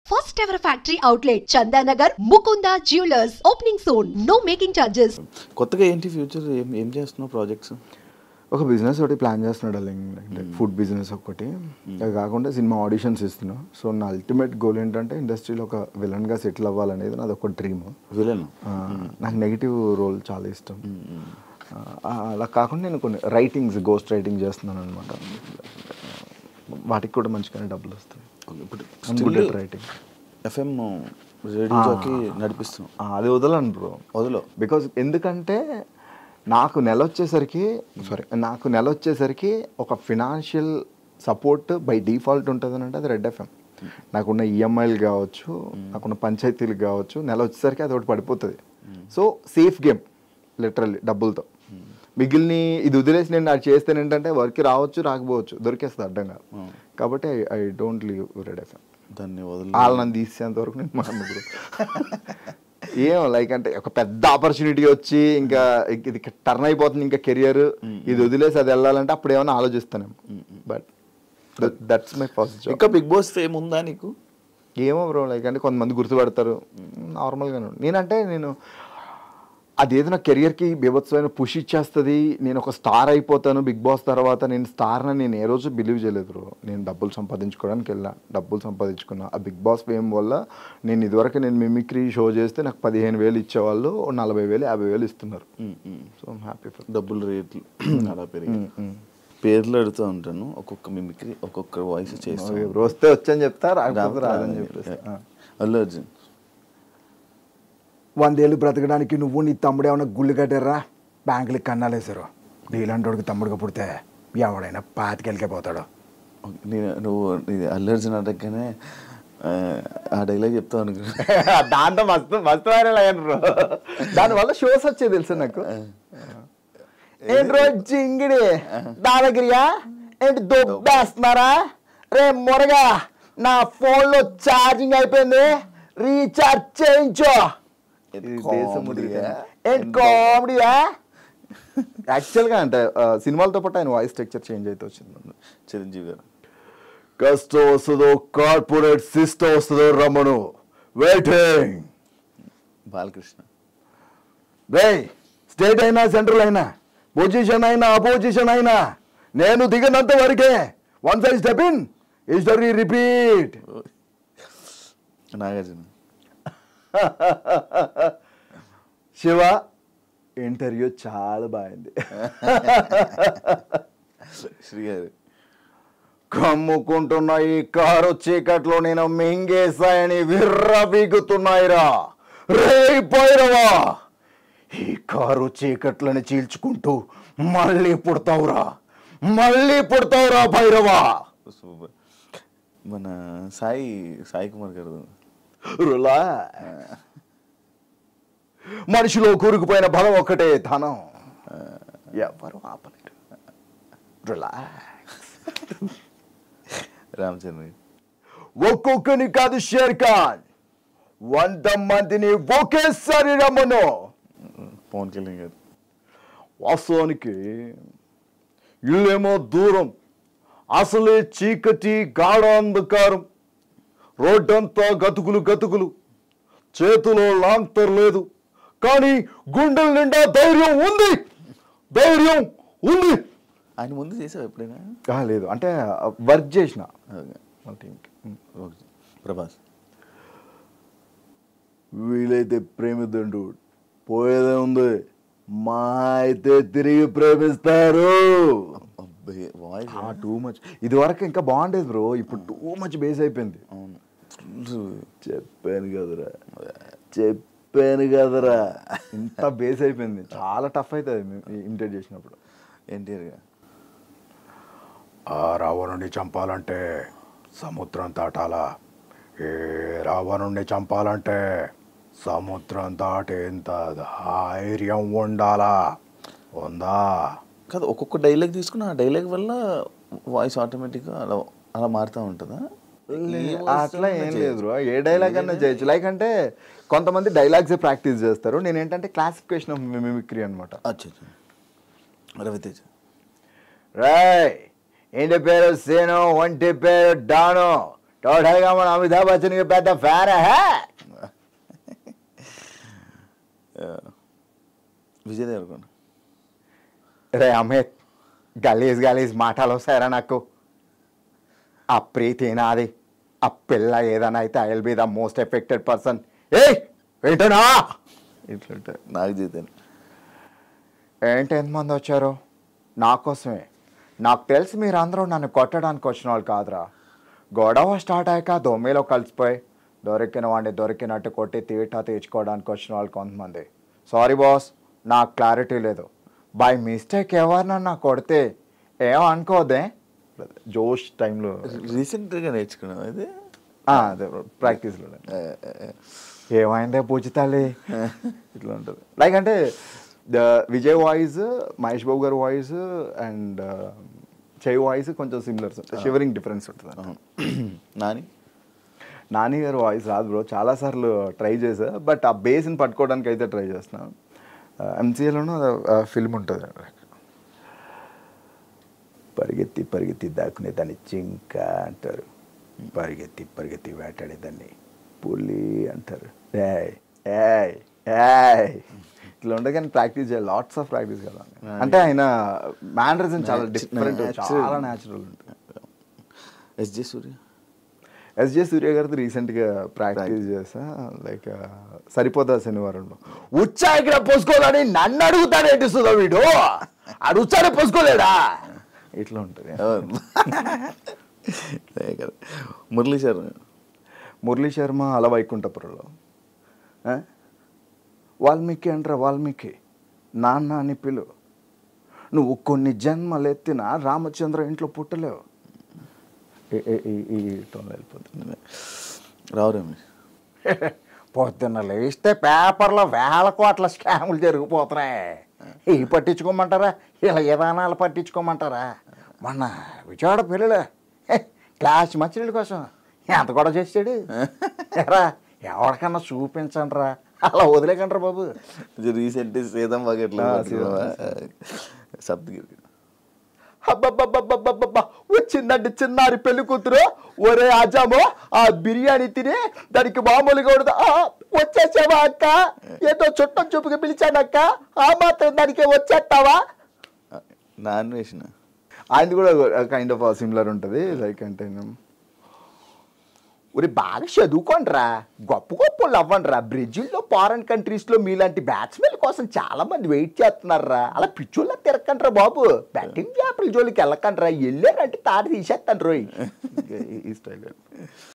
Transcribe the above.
First ever factory outlet, Chandanagar, Mukunda Jewelers, opening soon. No making charges. కొత్తగా ఏంటి future ఏం చేస్తున్నావు projects? ఒక బిజినెస్ ఒకటి ప్లాన్ చేస్తున్నాడు అంటే ఫుడ్ బిజినెస్ ఒకటి. అది కాకుండా సినిమా ఆడిషన్స్ ఇస్తున్నా. సో నా అల్టిమేట్ గోల్ ఏంటంటే ఇండస్ట్రీలో ఒక విలన్గా సెటిల్ అవ్వాలనేది నాది ఒక డ్రీమ్. విలన్ నాకు నెగిటివ్ రోల్ చాలా ఇష్టం. అలా కాకుండా నేను కొన్ని రైటింగ్స్ గోస్ట్ రైటింగ్ చేస్తున్నాను అనమాట. వాటికి కూడా మంచిగానే డబ్బులు వస్తాయి. ఇప్పుడు రైటింగ్ ఎఫ్ఎం రేడియోకి నడిపిస్తున్నాం. అది వదలను బ్రో, వదలో. బికాజ్ ఎందుకంటే నాకు నెల వచ్చేసరికి ఒక ఫినాన్షియల్ సపోర్ట్ బై డిఫాల్ట్ ఉంటుంది అంటే అది రెడ్ ఎఫ్ఎం. నాకున్న ఈఎంఐలు కావచ్చు, నాకున్న పంచాయతీలు కావచ్చు, నెల వచ్చేసరికి అది ఒకటి పడిపోతుంది. సో సేఫ్ గేమ్ లిటరల్లీ డబ్బులతో. మిగిలిని ఇది వదిలేసి నేను అది చేస్తే ఏంటంటే వర్క్ రావచ్చు, రాకపోవచ్చు, దొరికేస్తుంది అడ్డంగా. కాబట్టి I don't leave red FM. దాన్ని వాళ్ళు నన్ను తీసేంత వరకు నేను మాట్లాడు. ఏం లైక్ అంటే ఒక పెద్ద ఆపర్చునిటీ వచ్చి ఇంకా ఇది టర్న్ అయిపోతుంది ఇంకా కెరియర్, ఇది వదిలేసి అది వెళ్ళాలంటే అప్పుడు ఏమైనా ఆలోచిస్తానేమో. But that's my first job. ఇంకా బిగ్ బాస్ ఫేమ్ ఉందా నీకు? ఏమో బ్రో, లైక్ అంటే కొంతమంది గుర్తుపడతారు నార్మల్గానే. నేను అదేదో నా కెరియర్కి బీభత్సమైన పుష్ ఇచ్చేస్తుంది, నేను ఒక స్టార్ అయిపోతాను బిగ్ బాస్ తర్వాత. నేను స్టార్ని నేను ఏ రోజు బిలీవ్ చేయలేదు బ్రో. నేను డబ్బులు సంపాదించుకోవడానికి డబ్బులు సంపాదించుకున్నా. ఆ బిగ్ బాస్ ఫేమ్ వల్ల నేను ఇదివరకు నేను మిమిక్రీ షో చేస్తే నాకు 15,000 ఇచ్చేవాళ్ళు, 40,000 50,000 ఇస్తున్నారు. So I'm happy for. డబ్బులు రేట్లు అలా పెరిగి పేర్లు అడుగుతూ ఉంటాను. ఒక్కొక్క మిమిక్రీ ఒక్కొక్క వాయిస్ చేస్తాను. వస్తే వచ్చని చెప్తా, రాకపోతే రాదని చెప్పేసి. అల్లు అర్జున్ 100 ఏళ్ళు బ్రతకడానికి నువ్వు నీ తమ్ముడు ఏమైనా గుళ్ళు కట్టారా? బ్యాంకులకి కన్నాలేసారు. నీలాంటి వాడికి తమ్ముడుగా పుడితే ఎవడైనా 25,000కే పోతాడు. నువ్వు అల్లు అర్జున్ అడగగానే ఆ డైలాగ్ చెప్తావు అనుకో. దాంతో మస్తు వైరల్ అయ్యాను బ్రో. దానివల్ల షోస్ వచ్చేది తెలుసు నాకు. ఏంటి రోజు జింగిడి దాదాగిరియా ఏంటి దొబ్బేస్తున్నారా? రే మొరగా నా ఫోన్లో ఛార్జింగ్ అయిపోయింది, రీఛార్జ్ చేయించో. కామెడీయా? యాక్చువల్గా అంటే సినిమాలతో పాటు ఆయన వాయిస్ స్ట్రక్చర్ చేంజ్ అయితే వచ్చింది. చిరంజీవి గారు కష్టం వస్తుందో కార్పొరేట్ సిస్టమ్ వస్తుందో రమ్మను వెయిటింగ్. బాలకృష్ణ స్టేట్ అయినా సెంట్రల్ అయినా పొజిషన్ అయినా అపోజిషన్ అయినా నేను దిగినంత వరకే. Once I step in history repeat. Nagarjuna Shiva interview చాలా బాగుంది. శ్రీగారు కమ్ముకుంటున్న ఈ కారు చీకట్లో నేను మింగేశాయని విర్రబీగుతున్నాయిరా. రే పైరవా, ఈ కారు చీకట్లని చీల్చుకుంటూ మళ్ళీ పుడతావురా భైరవా. మన సాయి కుమార్ గారు రులా మనిషిలో కూరుకుపోయిన బలం ఒక్కటే ధనం, ఎవరు ఆపలేరు. రిలాక్స్. రామచంద్ర ఒక్కొక్కని కాదు షేర్ ఖాన్, 100 మందిని ఒకేసారి రమ్మను. పవన్ కళ్యాణ్ గారు వాస్తవానికి ఇల్లేమో దూరం, అసలే చీకటి గాఢ అంధకారం, రోడ్డంతా గతుకులు, చేతిలో లాంతర్ లేదు, కానీ గుండెల నిండా ధైర్యం ఉంది. ఆయన ముందు చేసావు ఎప్పుడైనా? లేదు, అంటే వర్క్ చేసిన ప్రభాస్ వీలైతే ప్రేమిద్దండు, పోయేదే ఉంది, మా అయితే తిరిగి ప్రేమిస్తారు. Too much. ఇది వరకు ఇంకా బాగుండేది బ్రో, ఇప్పుడు టూ మచ్ బేస్ అయిపోయింది. అవును, చెప్పాను కదరా ఇంత బేస్ అయిపోయింది. చాలా టఫ్ అవుతుంది ఇమిటేట్ చేసినప్పుడు. ఎన్టీఆర్గా ఆ రావణుడిని చంపాలంటే సముద్రం దాటాలా? ఏ రావణుడిని చంపాలంటే సముద్రం దాటేంత ధైర్యం ఉండాలా? ఉందా? కాదు, ఒక్కొక్క డైలాగ్ తీసుకుని ఆ డైలాగ్ వల్ల వాయిస్ ఆటోమేటిక్గా అలా మారుతూ ఉంటుందా? అట్లా ఏం లేదు, ఏ డైలాగ్ అన్నా చేయొచ్చు. లైక్ అంటే కొంతమంది డైలాగ్సే ప్రాక్టీస్ చేస్తారు, నేను ఏంటంటే క్లాసిఫికేషన్ ఆఫ్ మిమిక్రీ అనమాట. రవితేజ రాయ్ ఏంటి పేరు సేను, ఒంటి పేరు డాను, టోటల్గా మన అమితాబ్ బచ్చన్కి పెద్ద ఫ్యాన్. విజయ్ దేవరకొండ. రే అమిత్, గలీజ్ మాటలు వస్తాయరా నాకు. ఆ ప్రీతి నాది, ఆ పిల్ల ఏదైనా అయితే I will be the most affected person. ఏంటనా ఇట్లుంటాయి నాకు జీతాను. ఏంటి ఎంతమంది వచ్చారు నా కోసమే? నాకు తెలిసి మీరు అందరూ నన్ను కొట్టడానికి వచ్చిన వాళ్ళు కాదురా. గొడవ స్టార్ట్ అయ్యాక దొమ్మిలో కలిసిపోయి దొరికిన వాడిని దొరికినట్టు కొట్టి తీటా తీర్చుకోవడానికి వచ్చిన వాళ్ళు కొంతమంది. సారీ బాస్, నాకు క్లారిటీ లేదు. బై మిస్టేక్ ఎవరినన్నా కొడితే ఏమనుకోదే. జోష్ టైంలో రీసెంట్గా నేర్చుకున్నాం అది. అదే ప్రాక్టీస్లో ఏమైందే పూజితాలి ఇట్లా ఉంటుంది. లైక్ అంటే విజయ్ వాయిస్, మహేష్ బాబు గారి వాయిస్ అండ్ చెయ్యి వాయిస్ కొంచెం సిమిలర్స్ ఉంటాయి, షివరింగ్ డిఫరెన్స్ ఉంటుంది. నాని గారి వాయిస్ రాదు బ్రో, చాలాసార్లు ట్రై చేసా, బట్ ఆ బేస్ని పట్టుకోవడానికి అయితే ట్రై చేస్తున్నాను. ఎంసీఏలోనూ ఫిల్మ్ ఉంటుంది, పరిగెత్తి దాక్కునే దాన్ని జింక అంటారు, పరిగెత్తి వేటాడేదాన్ని పులి అంటారు. ఇట్లా ఉండే కానీ ప్రాక్టీస్ చేయాలి, లాట్స్ ఆఫ్ ప్రాక్టీస్ కదా. అంటే ఆయన మ్యానరిజం చాలా డిఫరెంట్, చాలా న్యాచురల్ ఉంటుంది. ఎస్జే సూర్య గారితో రీసెంట్గా ప్రాక్టీస్ చేసా. లైక్ సరిపోతా శనివారంలో ఉచ్చాయికి పోసుకోవాలని నన్ను అడుగుతాడు. ఏంటి సుధా వీడు ఆడు ఉచ్చానే పోసుకోలేడా? ఇట్లా ఉంటుంది. మురళీ శర్మ అలా వైకుంఠపురంలో వాల్మీకి అంటారా, వాల్మీకి నాన్న అని పిలు. నువ్వు కొన్ని జన్మలు ఎత్తిన రామచంద్ర ఇంట్లో పుట్టలేవు. ఈ టోన్లో వెళ్ళిపోతుంది. రావురేమి పొద్దున్న లేస్తే పేపర్లో వేల కోట్ల స్కాములు జరిగిపోతున్నాయి. ఇవి పట్టించుకోమంటారా, ఇలా విధానాలు పట్టించుకోమంటారా? మొన్న విజయవాడ పిల్లలు క్లాస్ మంచినీళ్ళ కోసం ఎంత కూడా చేసాడు రా. ఎవరికన్నా చూపించండి రా, అలా వదిలేకంటారా బాబు. రీసెంట్ సీతం బకెట్లో సప్తగిరి అబ్బబ్బబ్బబ్బబ్బబ్బా వచ్చిందండి చిన్నారి పెళ్లి కూతురు. ఒరే ఆజామో ఆ బిర్యానీ తిని దానికి మామూలుగా ఉండదు. వచ్చేసావా అక్క, ఏదో చుట్టం చూపుగా పిలిచానక్క, ఆ మాత్రం దానికి వచ్చేస్తావా? నాన్ వేసిన ఆయనది కూడా కైండ్ ఆఫ్ సిమిలర్ ఉంటుంది. లైక్ అంటే ఒరే బాగా చదువుకోండిరా, గొప్ప వాళ్ళు అవ్వండిరా. బ్రెజిల్లో ఫారెన్ కంట్రీస్లో మీలాంటి బ్యాట్స్మెన్ కోసం చాలా మంది వెయిట్ చేస్తున్నారా. అలా పిచ్చోళ్ళ తిరగకండ్రా బాబు, బ్యాటింగ్ చేపల జోలికి వెళ్ళకండ్రా. వెళ్ళారంటే తాడు తీసేస్తాను రోయ్. ఈ స్టైల్